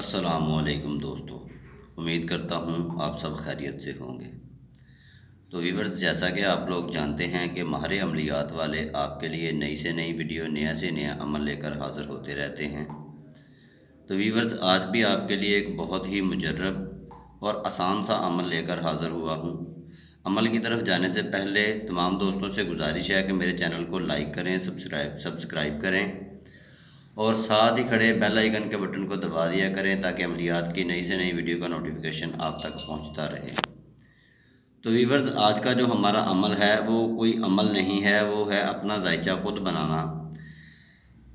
अस्सलामुअलैकुम दोस्तों, उम्मीद करता हूँ आप सब खैरियत से होंगे। तो व्यूअर्स, जैसा कि आप लोग जानते हैं कि माहिर अमलियात वाले आपके लिए नई से नई वीडियो, नया से नया अमल लेकर हाज़िर होते रहते हैं। तो व्यूअर्स, आज भी आपके लिए एक बहुत ही मुजर्रब और आसान सा अमल लेकर हाज़िर हुआ हूँ। अमल की तरफ जाने से पहले तमाम दोस्तों से गुजारिश है कि मेरे चैनल को लाइक करें, सब्सक्राइब करें और साथ ही खड़े बेल आइकन के बटन को दबा दिया करें ताकि अमलियात की नई से नई वीडियो का नोटिफिकेशन आप तक पहुंचता रहे। तो व्यूअर्स, आज का जो हमारा अमल है वो कोई अमल नहीं है, वो है अपना जायचा खुद बनाना।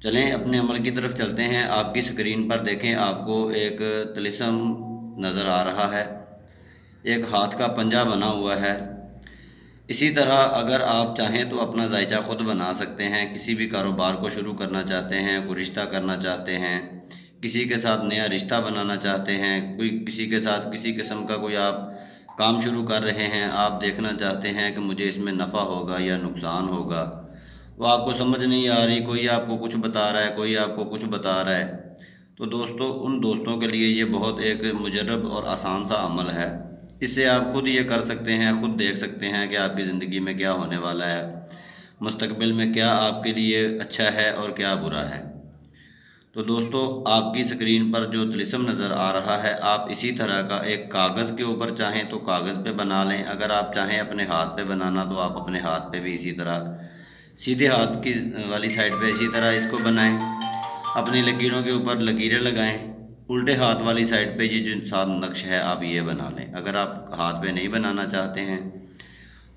चलें अपने अमल की तरफ चलते हैं। आपकी स्क्रीन पर देखें, आपको एक तिलिस्म नज़र आ रहा है, एक हाथ का पंजा बना हुआ है। इसी तरह अगर आप चाहें तो अपना जायचा खुद बना सकते हैं। किसी भी कारोबार को शुरू करना चाहते हैं, कोई रिश्ता करना चाहते हैं, किसी के साथ नया रिश्ता बनाना चाहते हैं, कोई किसी के साथ किसी किस्म का कोई आप काम शुरू कर रहे हैं, आप देखना चाहते हैं कि मुझे इसमें नफ़ा होगा या नुकसान होगा, वो आपको समझ नहीं आ रही, कोई आपको कुछ बता रहा है, कोई आपको कुछ बता रहा है, तो दोस्तों उन दोस्तों के लिए ये बहुत एक मुजर्रब और आसान सा अमल है। इससे आप खुद ये कर सकते हैं, खुद देख सकते हैं कि आपकी ज़िंदगी में क्या होने वाला है, मुस्तकबिल में क्या आपके लिए अच्छा है और क्या बुरा है। तो दोस्तों, आपकी स्क्रीन पर जो तिलिस्म नज़र आ रहा है, आप इसी तरह का एक कागज़ के ऊपर चाहें तो कागज़ पे बना लें। अगर आप चाहें अपने हाथ पे बनाना तो आप अपने हाथ पे भी इसी तरह सीधे हाथ की वाली साइड पे इसी तरह इसको बनाएं। अपनी लकीरों के ऊपर लकीरें लगाएं। उल्टे हाथ वाली साइड पे ये जो सात नक्श है आप ये बना लें। अगर आप हाथ पे नहीं बनाना चाहते हैं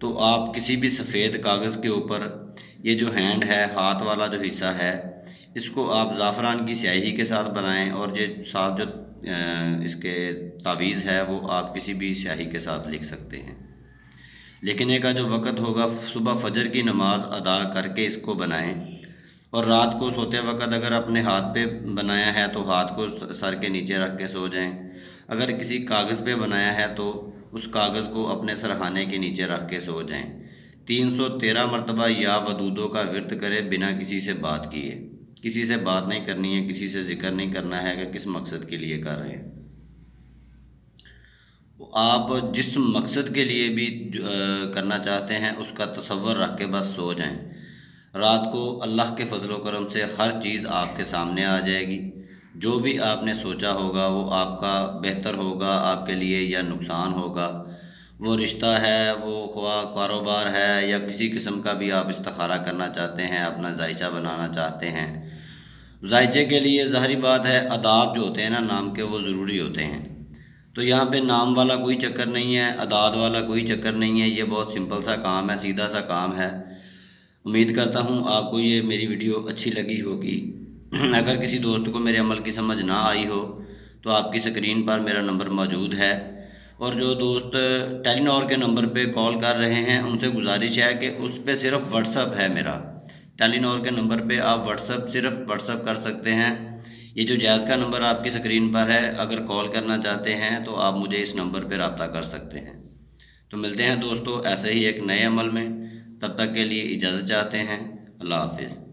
तो आप किसी भी सफ़ेद कागज़ के ऊपर ये जो हैंड है, हाथ वाला जो हिस्सा है, इसको आप ज़ाफ़रान की स्याही के साथ बनाएं और ये साथ जो इसके तावीज़ है वो आप किसी भी स्याही के साथ लिख सकते हैं। लिखने का जो वक़्त होगा सुबह फजर की नमाज अदा करके इसको बनाएं और रात को सोते वक्त अगर अपने हाथ पे बनाया है तो हाथ को सर के नीचे रख के सो जाएं। अगर किसी कागज़ पे बनाया है तो उस कागज़ को अपने सरहाने के नीचे रख के सो जाएं। 313 मरतबा या वदूदों का विर्द करें बिना किसी से बात किए। किसी से बात नहीं करनी है, किसी से जिक्र नहीं करना है कि किस मकसद के लिए कर रहे हैं। आप जिस मकसद के लिए भी करना चाहते हैं उसका तसव्वुर रख के बस सो जाएं। रात को अल्लाह के फजल व करम से हर चीज़ आपके सामने आ जाएगी। जो भी आपने सोचा होगा वो आपका बेहतर होगा आपके लिए या नुकसान होगा। वो रिश्ता है, वो ख्वाह कारोबार है या किसी किस्म का भी आप इस्तिखारा करना चाहते हैं, अपना जायचा बनाना चाहते हैं। जायचे के लिए ज़ाहिरी बात है अदाद जो होते हैं ना नाम के, वो ज़रूरी होते हैं। तो यहाँ पे नाम वाला कोई चक्कर नहीं है, अदाद वाला कोई चक्कर नहीं है। ये बहुत सिंपल सा काम है, सीधा सा काम है। उम्मीद करता हूँ आपको ये मेरी वीडियो अच्छी लगी होगी। अगर किसी दोस्त को मेरे अमल की समझ ना आई हो तो आपकी स्क्रीन पर मेरा नंबर मौजूद है और जो दोस्त टेलीनॉर के नंबर पे कॉल कर रहे हैं उनसे गुजारिश है कि उस पे सिर्फ व्हाट्सअप है मेरा। टेलीनॉर के नंबर पे आप सिर्फ व्हाट्सअप कर सकते हैं। ये जो जैज़ का नंबर आपकी स्क्रीन पर है, अगर कॉल करना चाहते हैं तो आप मुझे इस नंबर पर रब्ता कर सकते हैं। तो मिलते हैं दोस्तों ऐसे ही एक नए अमल में। तब तक के लिए इजाज़त चाहते हैं। अल्लाह हाफ़िज़।